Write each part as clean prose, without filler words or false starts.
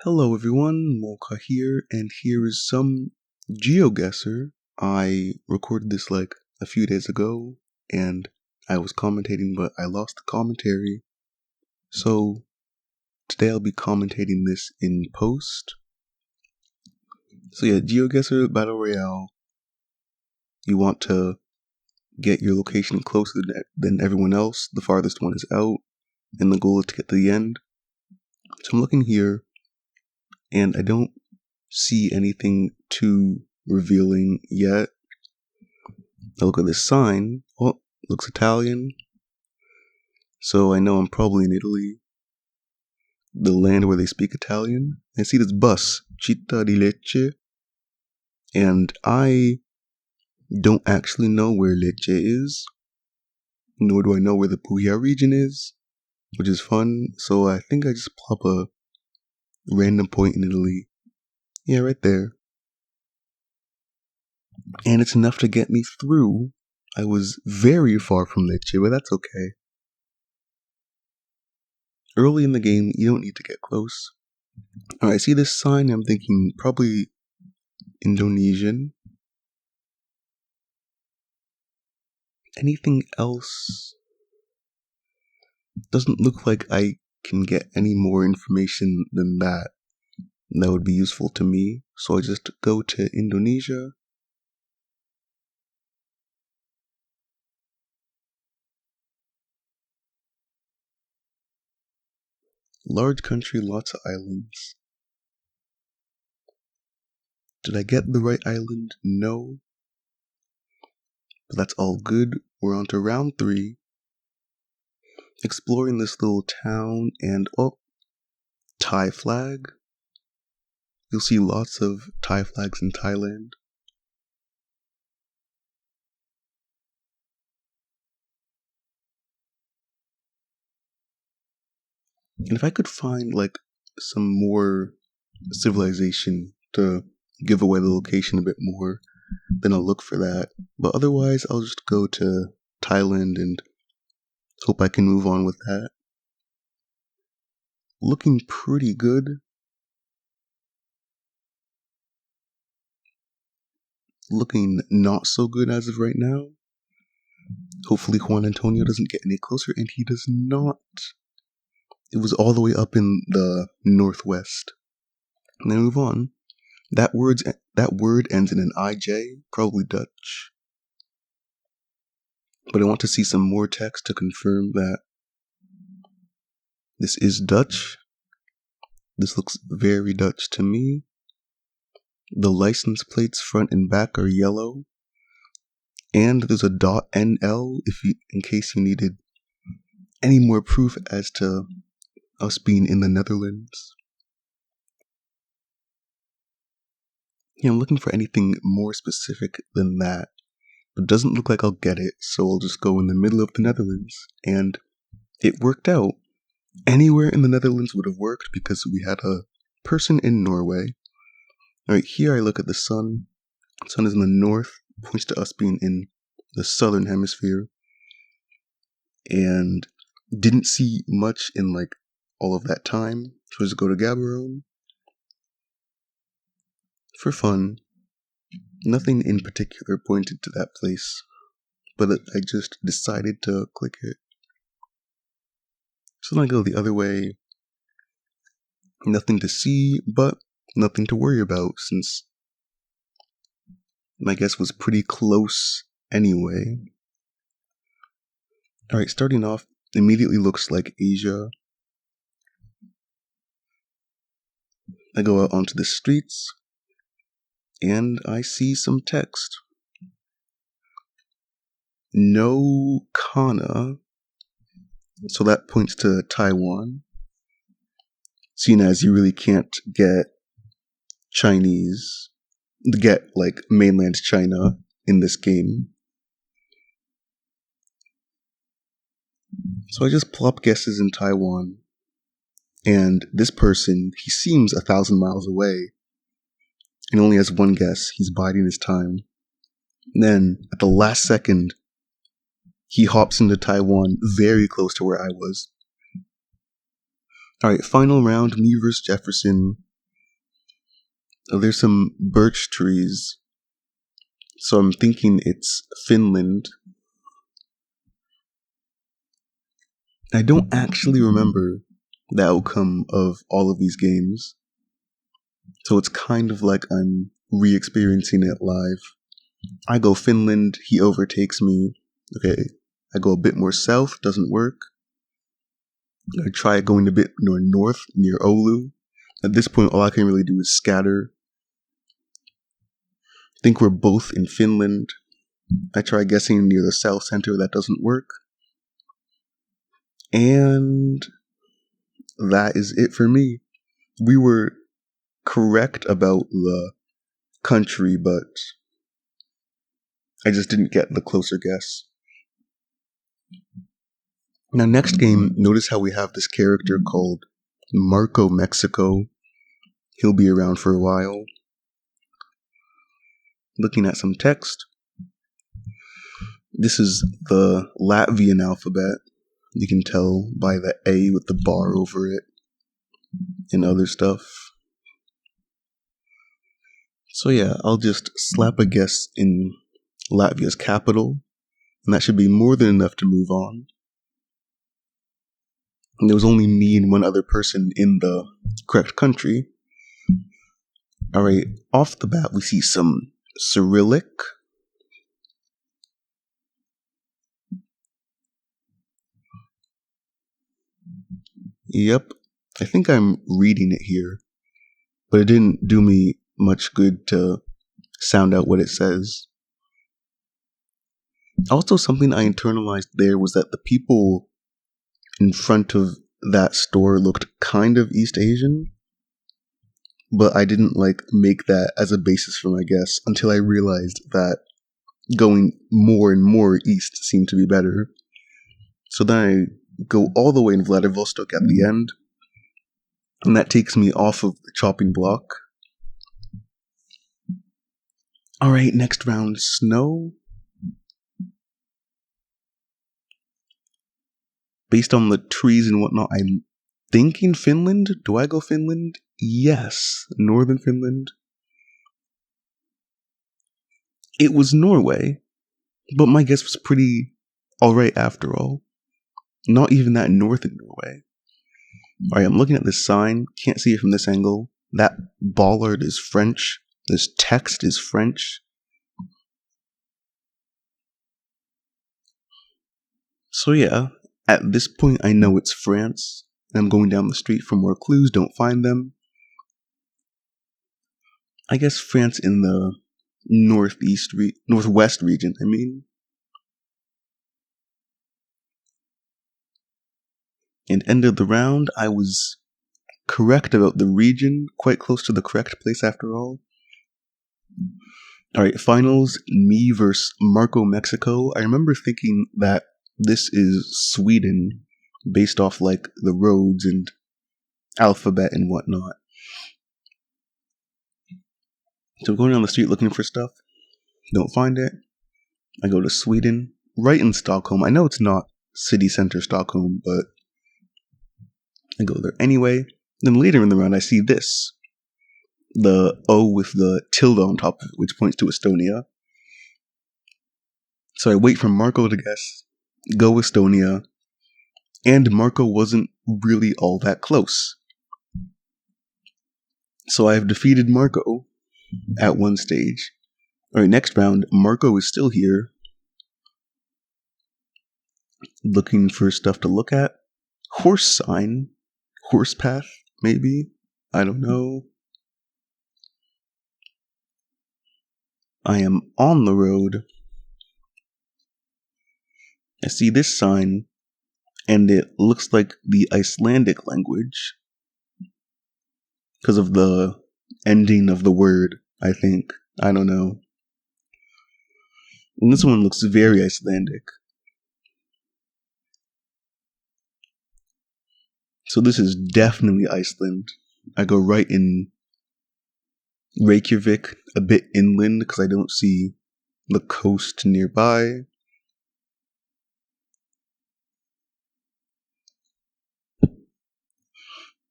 Hello everyone, Mullkaw here, and here is some Geoguessr. I recorded this like a few days ago, and I was commentating, but I lost the commentary. So today I'll be commentating this in post. So yeah, Geoguessr Battle Royale. You want to get your location closer than everyone else. The farthest one is out, and the goal is to get to the end. So I'm looking here, and I don't see anything too revealing yet. I look at this sign. Oh, looks Italian. So I know I'm probably in Italy, the land where they speak Italian. I see this bus, Città di Lecce, and I don't actually know where Lecce is, nor do I know where the Puglia region is, which is fun. So I think I just plop a random point in Italy. Yeah, right there. And it's enough to get me through. I was very far from Lecce, but that's okay. Early in the game, you don't need to get close. Alright, I see this sign, I'm thinking probably Indonesian. Anything else? Doesn't look like I can get any more information than that. That would be useful to me, so I just go to Indonesia. Large country, lots of islands. Did I get the right island? No. But that's all good. We're on to round 3. Exploring this little town, and oh, Thai flag. You'll see lots of Thai flags in Thailand. And if I could find like some more civilization to give away the location a bit more, then I'll look for that. But otherwise, I'll just go to Thailand and hope I can move on with that. Looking pretty good. Looking not so good as of right now. Hopefully Juan Antonio doesn't get any closer, and he does not. It was all the way up in the northwest. And then move on. That word ends in an IJ, probably Dutch. But I want to see some more text to confirm that this is Dutch. This looks very Dutch to me. The license plates front and back are yellow. And there's a .NL in case you needed any more proof as to us being in the Netherlands. Yeah, I'm looking for anything more specific than that. But it doesn't look like I'll get it, so I'll just go in the middle of the Netherlands. And it worked out. Anywhere in the Netherlands would have worked because we had a person in Norway. Alright, here I look at the sun. The sun is in the north, points to us being in the southern hemisphere. And didn't see much in like all of that time. So I just go to Gaborone. For fun. Nothing in particular pointed to that place, but I just decided to click it. So then I go the other way. Nothing to see, but nothing to worry about since my guess was pretty close anyway. Alright, starting off, immediately looks like Asia. I go out onto the streets, and I see some text. No Kana, so that points to Taiwan. Seeing as you really can't get like mainland China in this game. So I just plop guesses in Taiwan. And this person, he seems 1,000 miles away. And only has one guess. He's biding his time. Then, at the last second, he hops into Taiwan very close to where I was. Alright, final round, me versus Jefferson. There's some birch trees, so I'm thinking it's Finland. I don't actually remember the outcome of all of these games, so it's kind of like I'm re-experiencing it live. I go Finland, he overtakes me. Okay, I go a bit more south, doesn't work. I try going a bit more north, near Oulu. At this point, all I can really do is scatter. I think we're both in Finland. I try guessing near the south center, that doesn't work. And that is it for me. We were correct about the country, but I just didn't get the closer guess. Now, next game, notice how we have this character called Marco Mexico. He'll be around for a while. Looking at some text. This is the Latvian alphabet. You can tell by the A with the bar over it and other stuff. So yeah, I'll just slap a guess in Latvia's capital, and that should be more than enough to move on. And there was only me and one other person in the correct country. Alright, off the bat we see some Cyrillic. Yep, I think I'm reading it here, but it didn't do me much good to sound out what it says. Also, something I internalized there was that the people in front of that store looked kind of East Asian, but I didn't make that as a basis for my guess until I realized that going more and more east seemed to be better. So then I go all the way in Vladivostok at the end, and that takes me off of the chopping block. Alright, next round, snow. Based on the trees and whatnot, I'm thinking Finland. Do I go Finland? Yes, northern Finland. It was Norway, but my guess was pretty alright after all. Not even that north in Norway. Alright, I'm looking at this sign. Can't see it from this angle. That bollard is French. This text is French. So yeah, at this point I know it's France. I'm going down the street for more clues, don't find them. I guess France in the northwest region, I mean. And end of the round, I was correct about the region, quite close to the correct place after all. Alright, finals, me versus Marco Mexico. I remember thinking that this is Sweden, based off the roads and alphabet and whatnot. So I'm going down the street looking for stuff, don't find it. I go to Sweden, right in Stockholm. I know it's not city center Stockholm, but I go there anyway. Then later in the round I see this. The O with the tilde on top of it, which points to Estonia. So I wait for Marco to guess, go Estonia, and Marco wasn't really all that close. So I have defeated Marco at one stage. Alright, next round, Marco is still here. Looking for stuff to look at. Horse sign. Horse path, maybe? I don't know. I am on the road. I see this sign, and it looks like the Icelandic language. Because of the ending of the word, I think. I don't know. And this one looks very Icelandic. So this is definitely Iceland. I go right in Reykjavik, a bit inland because I don't see the coast nearby.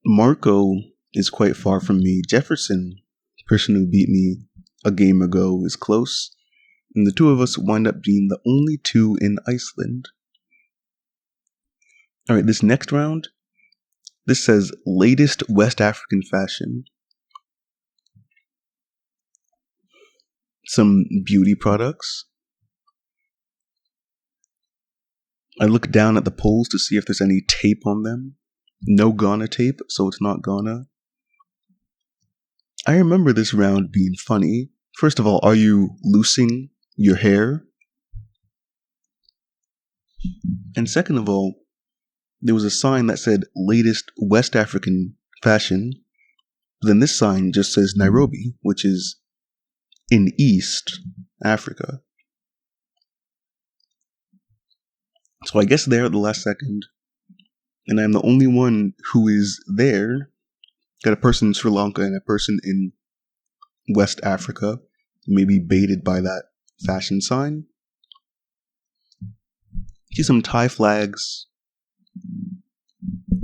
Marco is quite far from me. Jefferson person who beat me a game ago is close, and the two of us wind up being the only two in Iceland. Alright, this next round, this says latest West African fashion. Some beauty products. I look down at the poles to see if there's any tape on them. No Ghana tape, so it's not Ghana. I remember this round being funny. First of all, are you loosing your hair? And second of all, there was a sign that said latest West African fashion. Then this sign just says Nairobi, which is in East Africa. So I guess there at the last second, and I'm the only one who is there. Got a person in Sri Lanka and a person in West Africa, maybe baited by that fashion sign. See some Thai flags.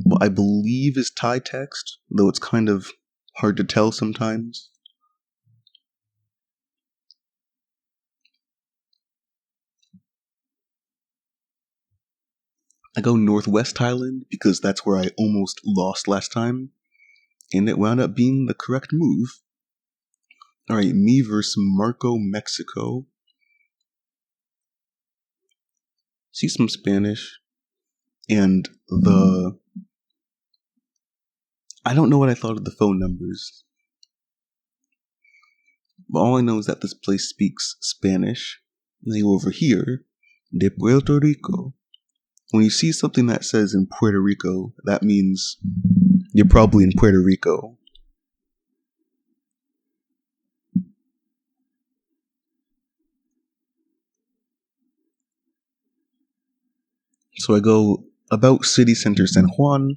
What I believe is Thai text, though it's kind of hard to tell sometimes. I go Northwest Thailand because that's where I almost lost last time, and it wound up being the correct move. Alright, me versus Marco, Mexico. See some Spanish, and I don't know what I thought of the phone numbers, but all I know is that this place speaks Spanish. And I go over here, de Puerto Rico. When you see something that says in Puerto Rico, that means you're probably in Puerto Rico. So I go about city center San Juan,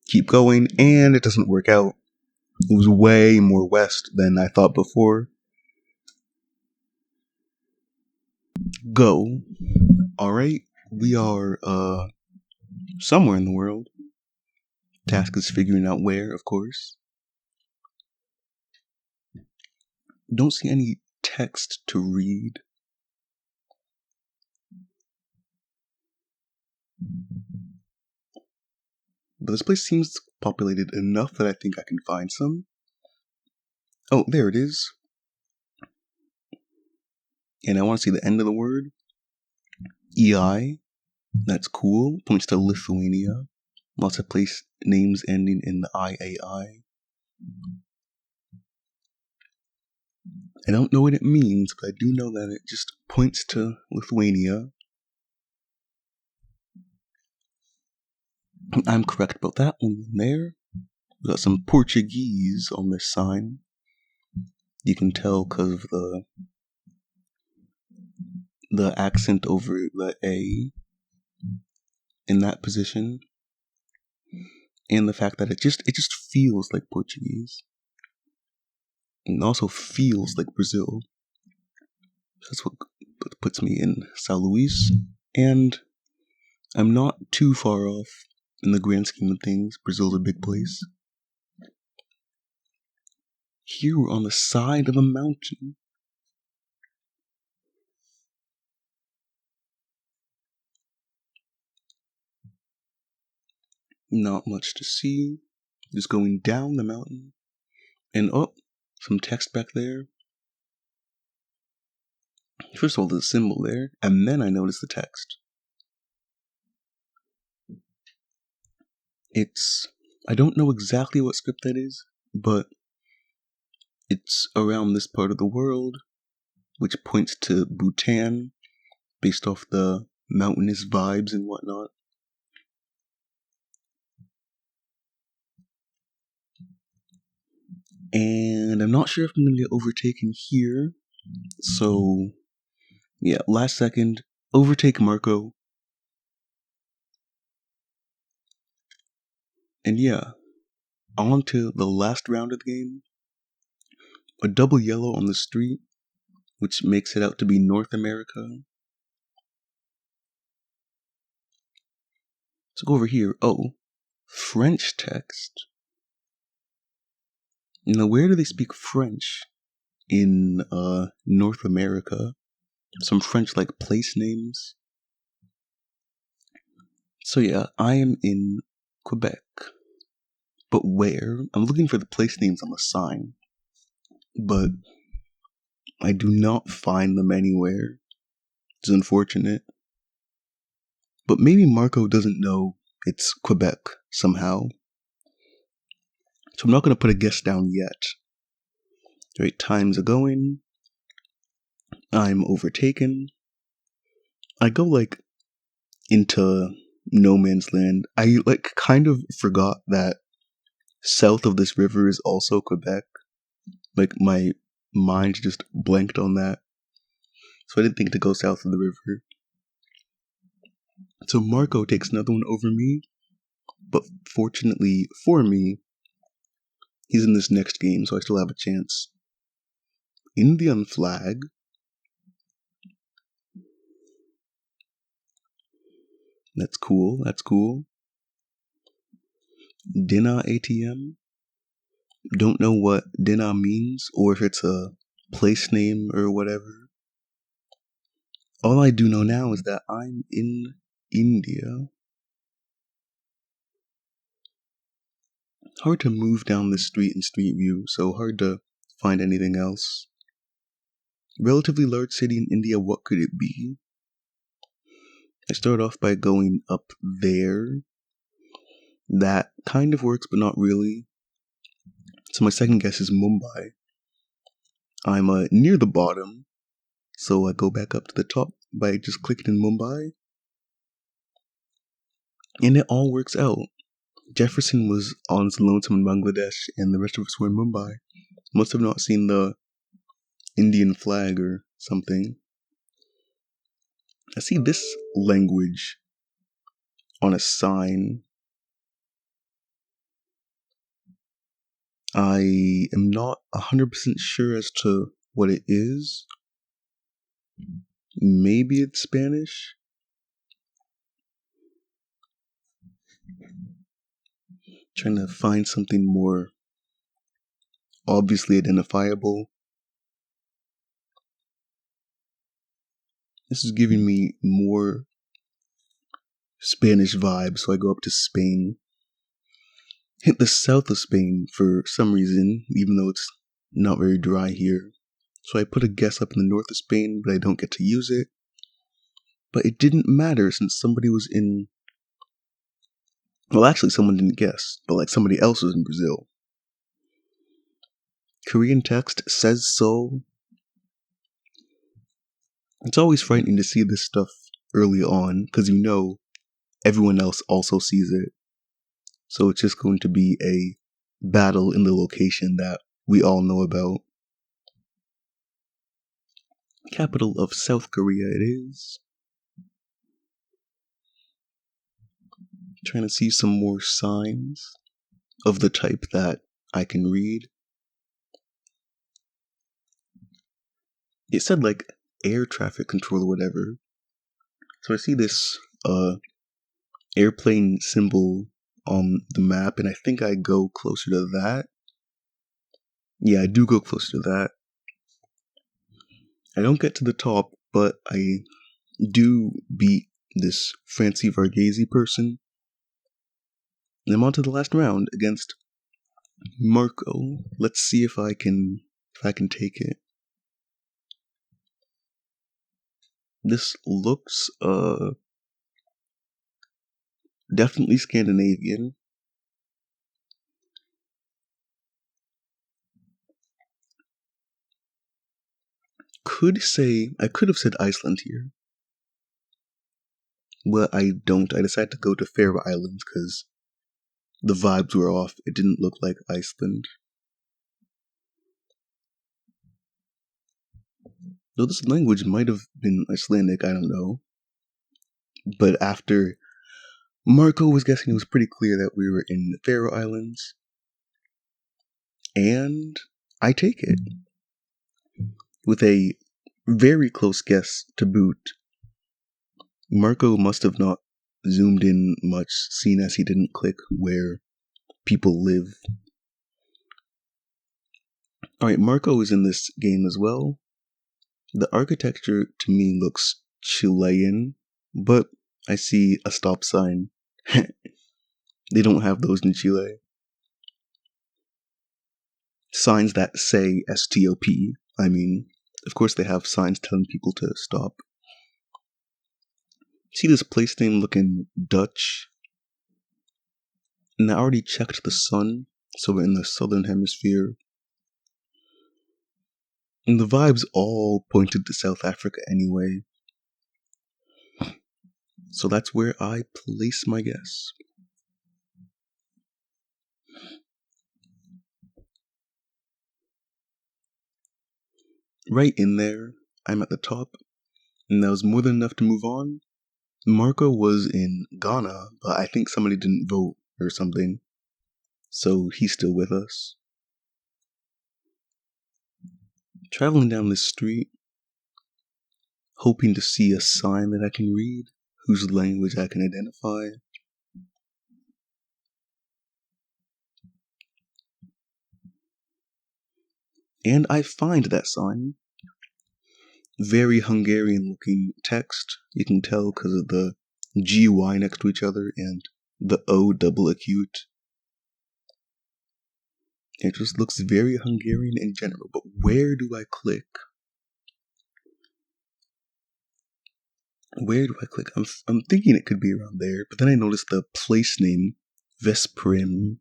keep going, and it doesn't work out. It was way more west than I thought before. Go. Alright, we are somewhere in the world. Task is figuring out where, of course. Don't see any text to read. But this place seems populated enough that I think I can find some. Oh, there it is. And I want to see the end of the word. EI. That's cool. Points to Lithuania. Lots of place names ending in the IAI. I don't know what it means, but I do know that it just points to Lithuania. I'm correct about that one there. We got some Portuguese on this sign. You can tell because of the accent over the A in that position, and the fact that it just feels like Portuguese, and also feels like Brazil. That's what puts me in São Luís, and I'm not too far off in the grand scheme of things. Brazil's a big place. Here we're on the side of a mountain. Not much to see. Just going down the mountain. And oh, some text back there. First of all, there's a symbol there, and then I notice the text. I don't know exactly what script that is, but it's around this part of the world, which points to Bhutan, based off the mountainous vibes and whatnot. And I'm not sure if I'm going to get overtaken here, so yeah, last second, overtake Marco. And yeah, on to the last round of the game. A double yellow on the street, which makes it out to be North America. Let's go over here. Oh, French text. Now, where do they speak French in North America? Some French like place names. So yeah, I am in Quebec. But where? I'm looking for the place names on the sign. But I do not find them anywhere. It's unfortunate. But maybe Marco doesn't know it's Quebec somehow. So I'm not going to put a guess down yet. Right, time's a going. I'm overtaken. I go like into no man's land. I like kind of forgot that south of this river is also Quebec. Like my mind just blanked on that. So I didn't think to go south of the river. So Marco takes another one over me. But fortunately for me, he's in this next game, so I still have a chance. Indian flag. That's cool, that's cool. Dinner ATM. Don't know what dinner means, or if it's a place name or whatever. All I do know now is that I'm in India. Hard to move down this street in Street View, so hard to find anything else. Relatively large city in India, what could it be? I start off by going up there. That kind of works, but not really. So my second guess is Mumbai. I'm near the bottom, so I go back up to the top by just clicking in Mumbai. And it all works out. Jefferson was on his lonesome in Bangladesh, and the rest of us were in Mumbai. Must have not seen the Indian flag or something. I see this language on a sign. I am not 100% sure as to what it is. Maybe it's Spanish? Trying to find something more obviously identifiable. This is giving me more Spanish vibes, so I go up to Spain. Hit the south of Spain for some reason, even though it's not very dry here. So I put a guess up in the north of Spain, but I don't get to use it. But it didn't matter since somebody was in... Well, actually, someone didn't guess, but like somebody else was in Brazil. Korean text says so. It's always frightening to see this stuff early on, because you know everyone else also sees it. So it's just going to be a battle in the location that we all know about. Capital of South Korea it is. Trying to see some more signs of the type that I can read. It said like air traffic control or whatever. So I see this airplane symbol on the map, and I think I go closer to that. Yeah, I do go closer to that. I don't get to the top, but I do beat this Francie Varghese person. And I'm on to the last round against Marco. Let's see if I can take it. This looks definitely Scandinavian. I could have said Iceland here. But I don't. I decided to go to Faroe Islands because the vibes were off. It didn't look like Iceland. Though this language might have been Icelandic, I don't know. But after Marco was guessing, it was pretty clear that we were in the Faroe Islands. And I take it. With a very close guess to boot. Marco must have not zoomed in much, seeing as he didn't click where people live. Alright, Marco is in this game as well. The architecture to me looks Chilean, but I see a stop sign. They don't have those in Chile. Signs that say STOP. I mean, of course they have signs telling people to stop. See this place name looking Dutch? And I already checked the sun, so we're in the southern hemisphere. And the vibes all pointed to South Africa anyway. So that's where I place my guess. Right in there, I'm at the top, and that was more than enough to move on. Marco was in Ghana, but I think somebody didn't vote or something, so he's still with us. Traveling down this street, hoping to see a sign that I can read, whose language I can identify. And I find that sign. Very Hungarian looking text. You can tell because of the GY next to each other and the O double acute. It just looks very Hungarian in general, but where do I click? Where do I click? I'm thinking it could be around there, but then I noticed the place name, Veszprém,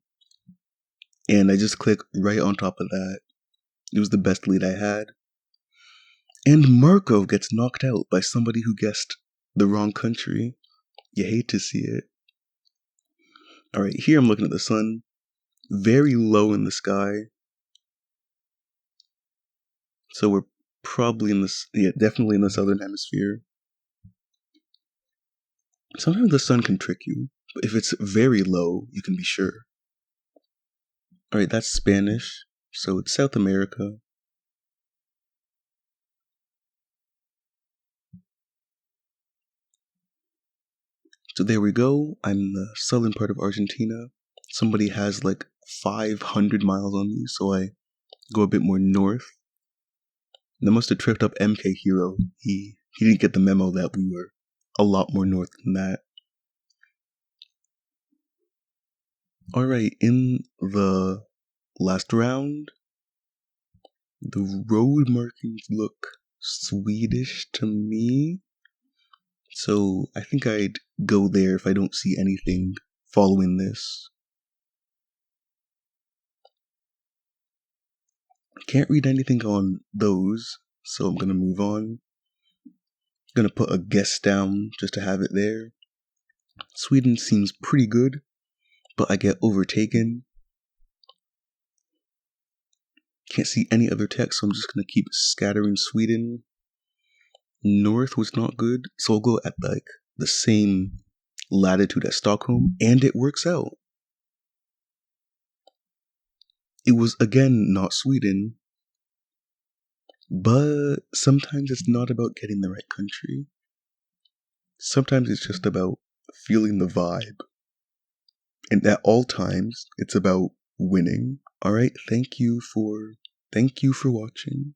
and I just click right on top of that. It was the best lead I had. And Marco gets knocked out by somebody who guessed the wrong country. You hate to see it. Alright, here I'm looking at the sun. Very low in the sky. So we're probably in this, yeah, definitely in the southern hemisphere. Sometimes the sun can trick you, but if it's very low, you can be sure. Alright, that's Spanish, so it's South America. So there we go, I'm in the southern part of Argentina. Somebody has like 500 miles on me, so I go a bit more north. That must have tripped up MK Hero. He didn't get the memo that we were a lot more north than that. Alright, in the last round, the road markings look Swedish to me. So I think I'd go there if I don't see anything following this. Can't read anything on those, so I'm gonna move on. Gonna put a guess down just to have it there. Sweden seems pretty good, but I get overtaken. Can't see any other text, so I'm just gonna keep scattering Sweden. North was not good, so I'll go at like the same latitude as Stockholm, and it works out. It was again not Sweden, but sometimes it's not about getting the right country. Sometimes it's just about feeling the vibe. And at all times, it's about winning. Alright, thank you for watching.